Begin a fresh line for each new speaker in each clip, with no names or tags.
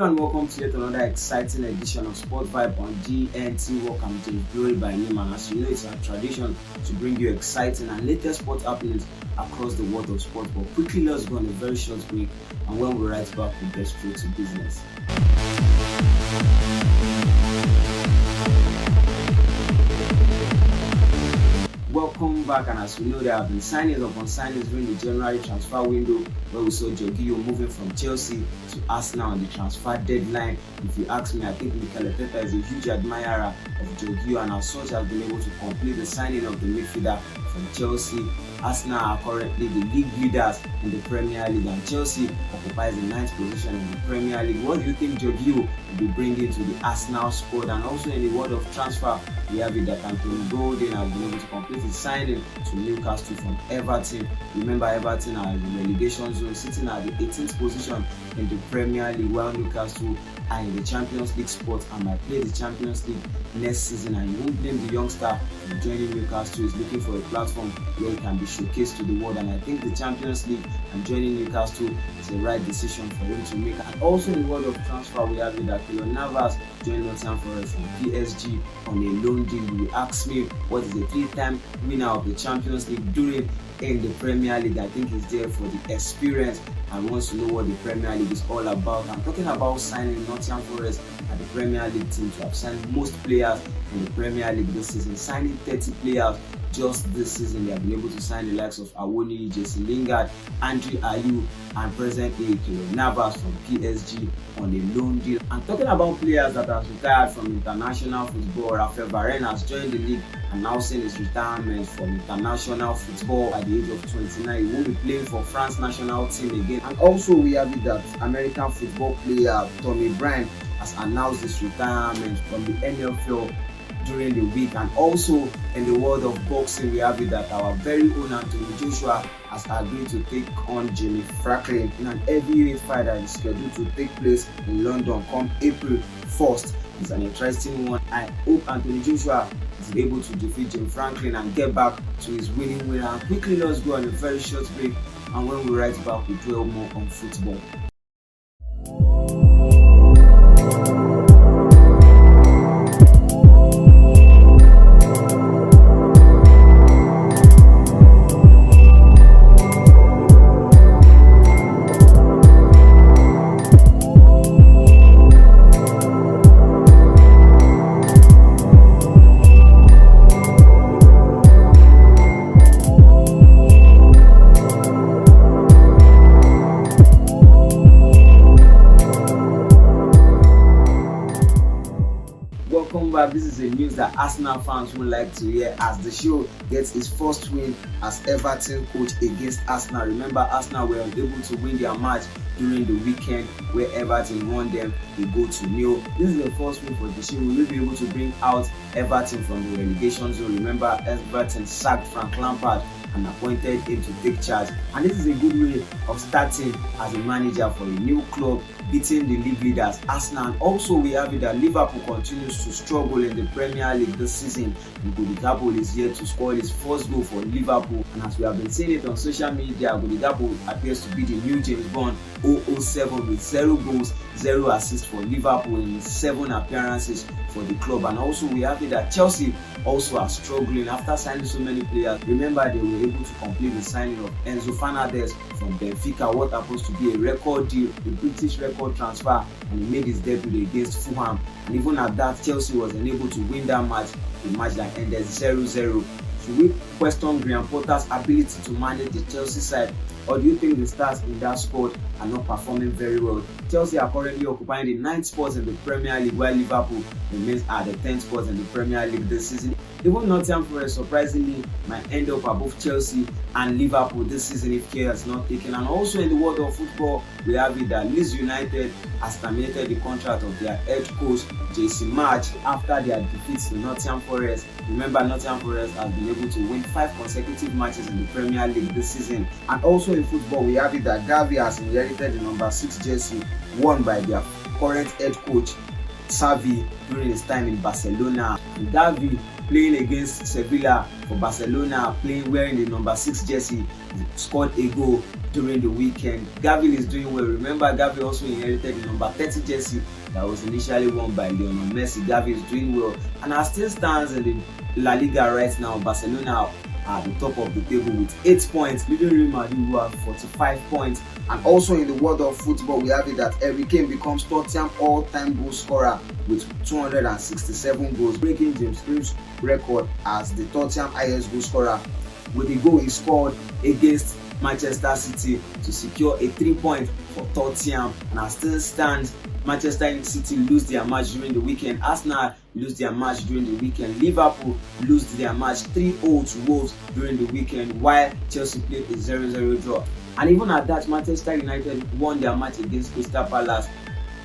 Hello and welcome to yet another exciting edition of Sport Vibe on GNT. Welcome to Glory by name, and as you know, it's our tradition to bring you exciting and latest sport happenings across the world of sport. But quickly, let's go on a very short break, and when we're right back, we'll get straight to business. Welcome back, and as we know, there have been signings upon signings during the January transfer window, where we saw Jorginho moving from Chelsea to Arsenal on the transfer deadline. If you ask me, I think Mikel Arteta is a huge admirer of Jorginho, and as such has been able to complete the signing of the midfielder from Chelsea. Arsenal are currently the league leaders in the Premier League, and Chelsea occupies the 9th position in the Premier League. What do you think Jorginho will be bringing to the Arsenal squad? And also in the world of transfer, we have it that Anthony Gordon has been able to complete his signing to Newcastle from Everton. Remember, Everton are in the relegation zone, sitting at the 18th position in the Premier League, while Newcastle are in the Champions League spot and might play the Champions League next season. And you won't blame the youngster for joining Newcastle. He's looking for a platform where he can be showcased to the world, and I think the Champions League and joining Newcastle is the right decision for him to make. And also in the world of transfer, we have it that Keylor Navas joined Nottingham Forest from PSG on a loan deal. You will ask me, what is the 3-time winner of the Champions League doing in the Premier League? I think he's there for the experience and wants to know what the Premier League is all about. I'm talking about signing Nottingham Forest at the Premier League team to have signed most players in the Premier League this season, signing 30 players just this season. They have been able to sign the likes of Awoni, Jesse Lingard, Andre Ayew, and presently Keylor Navas from PSG on a loan deal. And talking about players that have retired from international football, Raphael Varane has joined the league announcing his retirement from international football at the age of 29. He won't be playing for France national team again. And also we have it that American football player Tommy Bryan has announced his retirement from the NFL during the week. And also in the world of boxing, we have it that our very own Anthony Joshua has agreed to take on Jermaine Franklin in an heavyweight fight that is scheduled to take place in London come April 1st. It's an interesting one. I hope Anthony Joshua is able to defeat Jermaine Franklin and get back to his winning way. And quickly, let's go on a very short break, and when we right back, we dwell more on football. This is a news that Arsenal fans would like to hear, as the show gets its first win as Everton coach against Arsenal. Remember, Arsenal were unable to win their match during the weekend where Everton won them. They go to nil. This is the first win for the show. We will be able to bring out Everton from the relegation zone. Remember, Everton sacked Frank Lampard and appointed him to take charge. And this is a good way of starting as a manager for a new club, beating the league leaders Arsenal. And also we have it that Liverpool continues to struggle in the Premier League this season. Godi Gakpo is here to score his first goal for Liverpool. And as we have been seeing it on social media, Godi Gakpo appears to be the new James Bond 007 with 0 goals, 0 assists for Liverpool in 7 appearances for the club. And also we have it that Chelsea also are struggling after signing so many players. Remember, they were able to complete the signing of Enzo Fernandez from Benfica, what happens to be a record deal, a British record transfer, and he made his debut against Fulham. And even at that, Chelsea was unable to win that match, a match that ended 0-0. Should we question Graham Potter's ability to manage the Chelsea side, or do you think the stars in that squad are not performing very well? Chelsea are currently occupying the 9th spot in the Premier League, while Liverpool remains at the 10th spot in the Premier League this season. Even Nottingham Forest, surprisingly, might end up above Chelsea and Liverpool this season if care is not taken. And also in the world of football, we have it that Leeds United has terminated the contract of their head coach, Jesse March, after their defeats to Nottingham Forest. Remember, Nottingham Forest has been able to win 5 consecutive matches in the Premier League this season. And also in football, we have it that Gavi has inherited the number 6 jersey worn by their current head coach, Xavi, during his time in Barcelona. Gavi playing against Sevilla for Barcelona, wearing the number 6 jersey, scored a goal during the weekend. Gavi is doing well. Remember, Gavi also inherited the number 30 jersey that was initially worn by Lionel Messi. Gavi is doing well and as still stands in the La Liga right now. Barcelona at the top of the table with 8 points, leading Real Madrid who have 45 points. And also in the world of football, we have it that Harry Kane becomes Tottenham all-time goal scorer with 267 goals, breaking James Hill's record as the Tottenham highest goal scorer with the goal he scored against Manchester City to secure a 3-point for Tottenham. And as still stands, Manchester City lose their match during the weekend. Arsenal lose their match during the weekend. Liverpool lose their match 3-0 to Wolves during the weekend, while Chelsea played a 0-0 draw. And even at that, Manchester United won their match against Crystal Palace.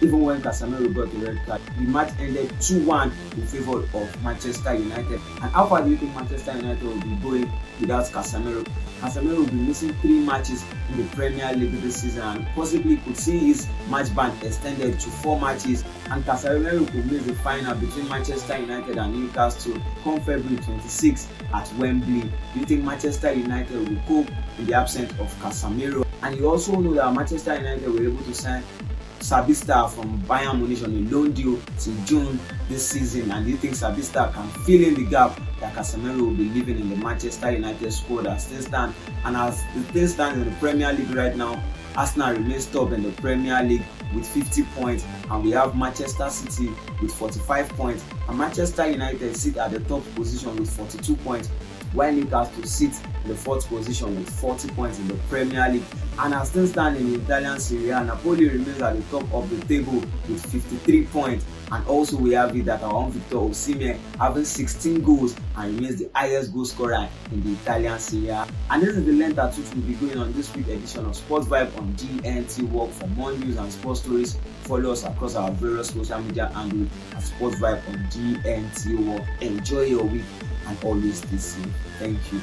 Even when Casemiro got the red card, the match ended 2-1 in favour of Manchester United. And how far do you think Manchester United will be going without Casemiro? Casemiro will be missing 3 matches in the Premier League this season and possibly could see his match ban extended to 4 matches. And Casemiro could miss the final between Manchester United and Newcastle come February 26 at Wembley. Do you think Manchester United will cope in the absence of Casemiro? And you also know that Manchester United were able to sign Sabitzer from Bayern Munich on a loan deal till June this season. And do you think Sabitzer can fill in the gap that Casemiro will be leaving in the Manchester United squad as things stand? And as the things stand in the Premier League right now, Arsenal remains top in the Premier League with 50 points, and we have Manchester City with 45 points, and Manchester United sit at the top position with 42 points, while Newcastle sits in the 4th position with 40 points in the Premier League. And as things stand in the Italian Serie A, Napoli remains at the top of the table with 53 points. And also we have it that our own Victor Osimhen having 16 goals and remains the highest goal scorer in the Italian Serie A. And this is the length at which we'll be going on this week's edition of Sports Vibe on GNT Work. For more news and sports stories, follow us across our various social media handles at Sports Vibe on GNT Work. Enjoy your week and always stay safe. Thank you.